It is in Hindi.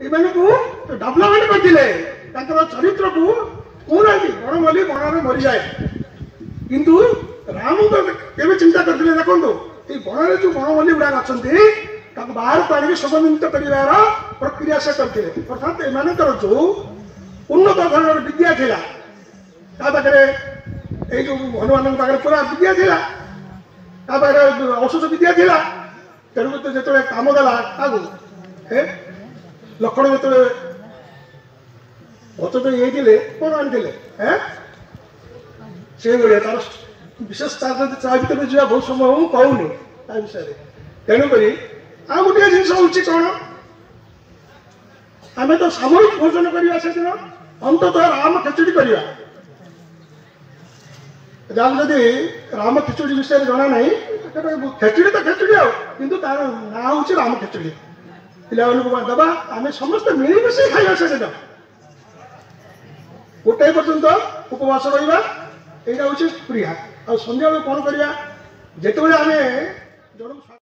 डेभलपमेंट करते चरित्र को कहना बनमल्ली बन मरी जाए किंतु राम के चिंता करते देखो ये बन जो बनमल्ली गुड़ा अच्छा बाहर को आगे संबंधित कर प्रक्रिया से करते अर्थात एमानकर जो उन्नत धरण विद्या पाखे जो हनुमान पाखे पूरा विद्या औषध विद्या तेणुक जो कम देला लक्षण जो बचत ये कौन आनी से तार विशेष भर जा बहुत समय हूँ कहूनी विषय तेणुक आ गोटे जिन हूँ कौन आम तो सामूहिक भोजन करवा से दिन अंततः राम खिचुड़ी करवा जहाँ जदि राम खिचुड़ी विषय जना ना खेचुड़ी तो खेचुड़ी आंतु तार ना हूँ राम खिचुड़ी पिला दबा आम समस्त मिलमिश खाଇବା से दिन गोटाए पर्यंत उपवास रहा यहाँ हूँ क्रिया आ संध्या कौन करवा जिते आम जन